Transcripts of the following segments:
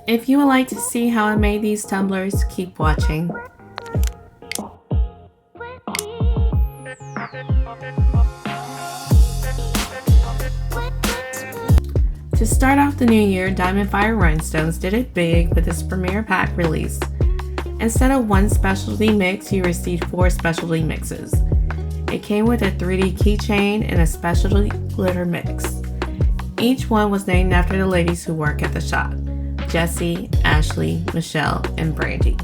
If you would like to see how I made these tumblers, keep watching. To start off the new year, Diamond Fire Rhinestones did it big with its premiere pack release. Instead of one specialty mix, you received 4 specialty mixes. It came with a 3D keychain and a specialty glitter mix. Each one was named after the ladies who work at the shop: Jessi, Ashley, Michelle, and Brandy.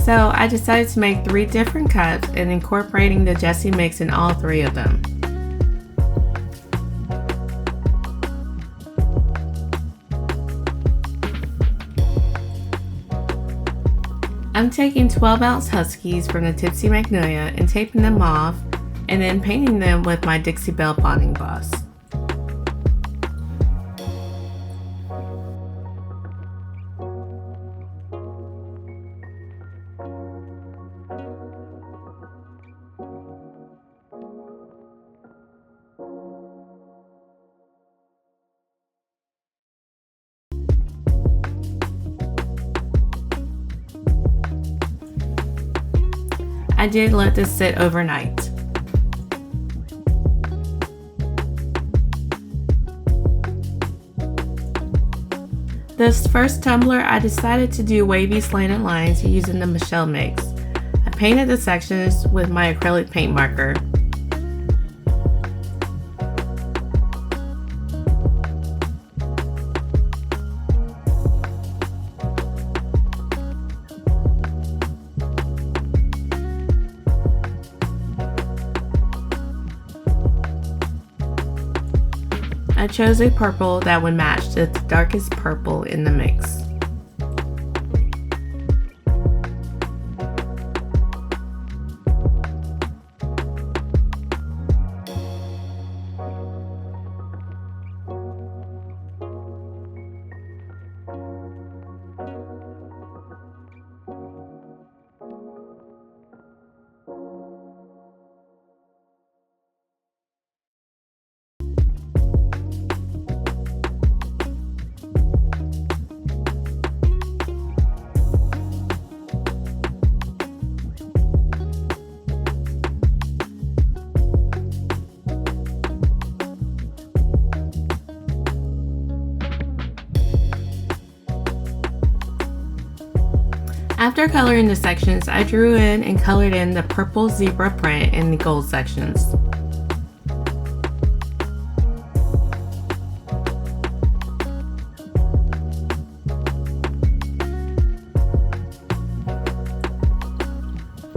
So I decided to make 3 different cups and incorporating the Jessi mix in all 3 of them. I'm taking 12-ounce Huskies from the Tipsy Magnolia and taping them off, and then painting them with my Dixie Belle bonding gloss. I did let this sit overnight. This first tumbler, I decided to do wavy slanted lines using the Michelle mix. I painted the sections with my acrylic paint marker. I chose a purple that would match the darkest purple in the mix. After coloring the sections, I drew in and colored in the purple zebra print in the gold sections.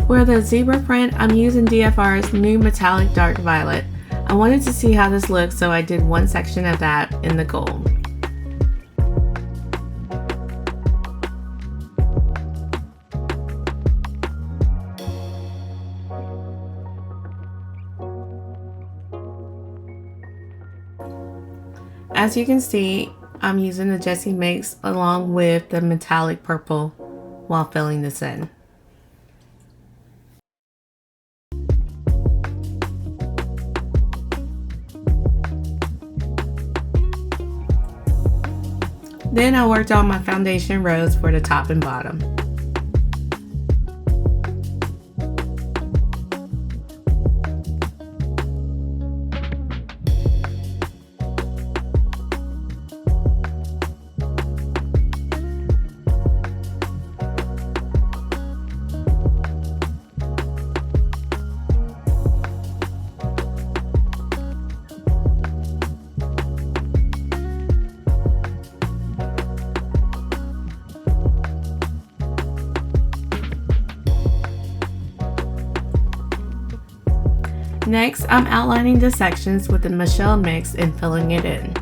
For the zebra print, I'm using DFR's new metallic dark violet. I wanted to see how this looks, so I did one section of that in the gold. As you can see, I'm using the Jessi mix along with the metallic purple while filling this in. Then I worked on my foundation rows for the top and bottom. Next, I'm outlining the sections with the Michelle mix and filling it in.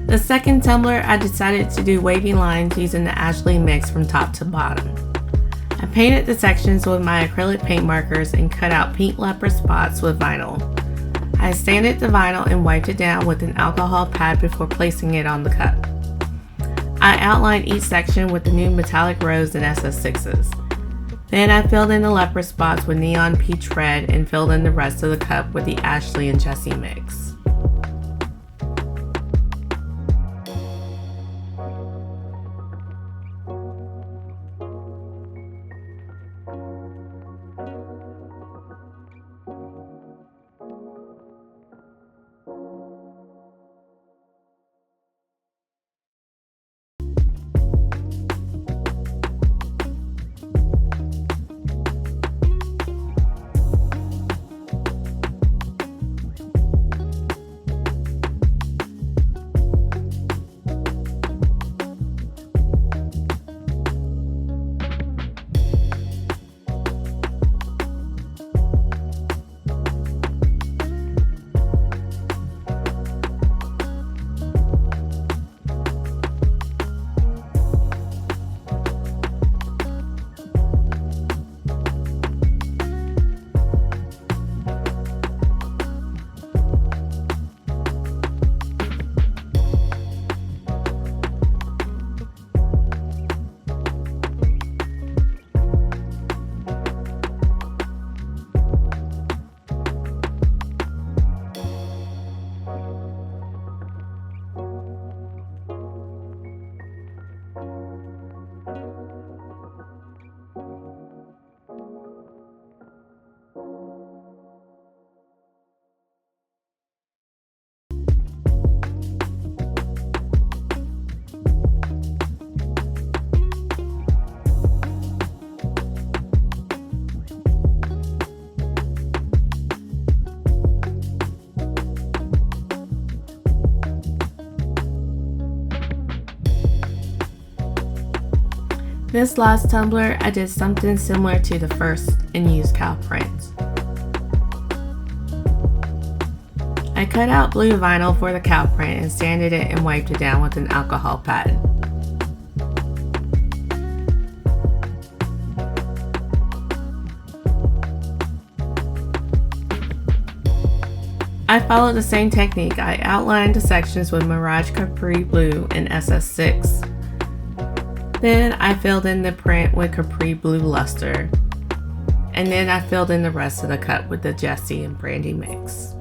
The second tumbler, I decided to do wavy lines using the Ashley mix from top to bottom. I painted the sections with my acrylic paint markers and cut out pink leopard spots with vinyl. I sanded the vinyl and wiped it down with an alcohol pad before placing it on the cup. I outlined each section with the new metallic rose and SS6s. Then I filled in the leopard spots with neon peach red and filled in the rest of the cup with the Ashley and Jessi mix. This last tumbler, I did something similar to the first and used cow prints. I cut out blue vinyl for the cow print and sanded it and wiped it down with an alcohol pad. I followed the same technique. I outlined the sections with Mirage Capri Blue and SS6. Then I filled in the print with Capri Blue Luster. And then I filled in the rest of the cup with the Jessi and Brandy mix.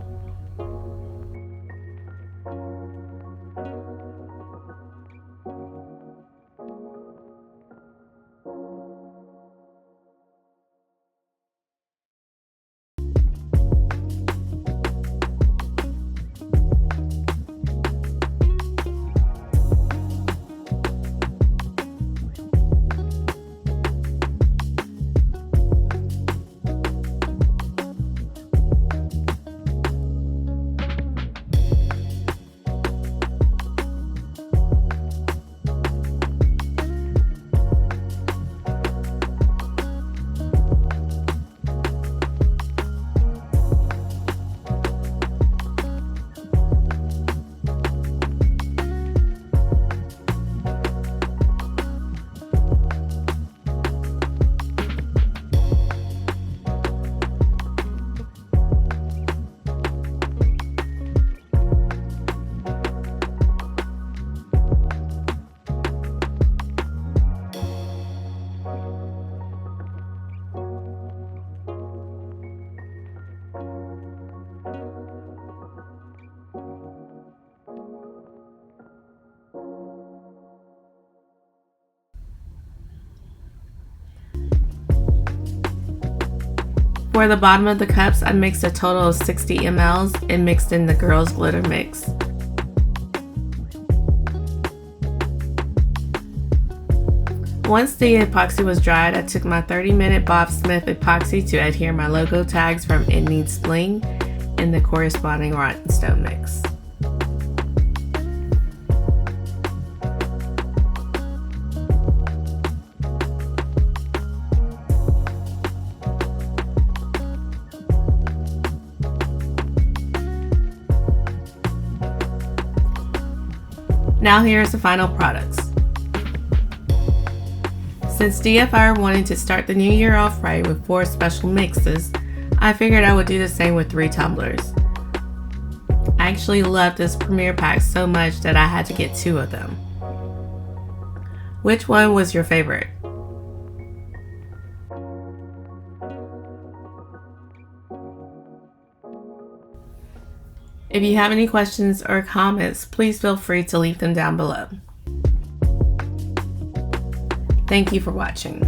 For the bottom of the cups, I mixed a total of 60 mLs and mixed in the girls' glitter mix. Once the epoxy was dried, I took my 30-minute Bob Smith epoxy to adhere my logo tags from It Needs Bling in the corresponding rhinestone mix. Now here's the final products. Since DFR wanted to start the new year off right with 4 special mixes, I figured I would do the same with 3 tumblers. I actually love this premiere pack so much that I had to get 2 of them. Which one was your favorite? If you have any questions or comments, please feel free to leave them down below. Thank you for watching.